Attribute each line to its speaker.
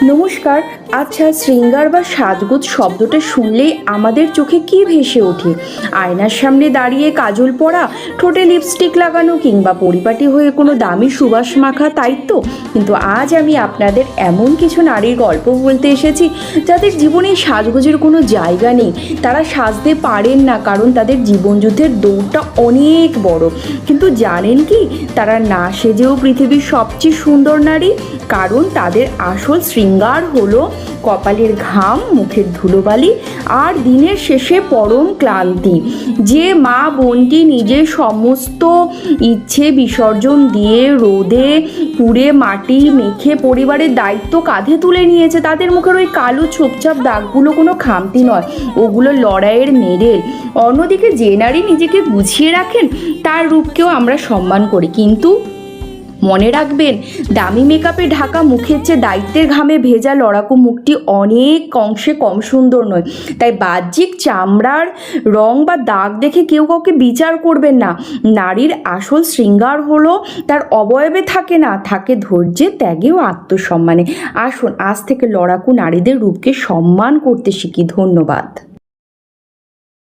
Speaker 1: নমস্কার। আচ্ছা, শৃঙ্গার বা সাজগোজ শব্দটা শুনলেই আমাদের চোখে কি ভেসে ওঠে? আয়নার সামনে দাঁড়িয়ে কাজল পরা, ঠোঁটে লিপস্টিক লাগানো, কিংবা পরিপাটি হয়ে কোনো দামি সুবাস মাখা, তাই তো? কিন্তু আজ আমি আপনাদের এমন কিছু নারীর গল্প বলতে এসেছি যাদের জীবনে সাজগোজের কোনো জায়গা নেই। তারা সাজতে পারেন না কারণ তাদের জীবনযুদ্ধের দৌড়টা অনেক বড়। কিন্তু জানেন কি, তারা না সেজেও পৃথিবীর সবচেয়ে সুন্দর নারী। কারণ তাদের আসল শৃঙ্গার হলো কপালের ঘাম, মুখের ধুলোবালি, আর দিনের শেষে পরম ক্লান্তি। যে মা বোনটি নিজের সমস্ত ইচ্ছে বিসর্জন দিয়ে রোদে পুড়ে মাটি মেখে পরিবারের দায়িত্ব কাঁধে তুলে নিয়েছে, তাদের মুখের ওই কালো ছোপছাপ দাগগুলো কোনো খামতি নয়, ওগুলো লড়াইয়ের মেডেল। অন্যদিকে যে নারী নিজেকে গুছিয়ে রাখেন, তার রূপকেও আমরা সম্মান করি, কিন্তু মনে রাখবেন, দামি মেকআপে ঢাকা মুখের চেয়ে দায়িত্বের ঘামে ভেজা লড়াকু মুখটি অনেক অংশে কম সুন্দর নয়। তাই বাহ্যিক চামড়ার রং বা দাগ দেখে কেউ কাউকে বিচার করবেন না। নারীর আসল শৃঙ্গার হলো তার অবয়বে থাকে না, থাকে ধৈর্যে, ত্যাগে ও আত্মসম্মানে। আসুন আজ থেকে লড়াকু নারীদের রূপকে সম্মান করতে শিখি। ধন্যবাদ।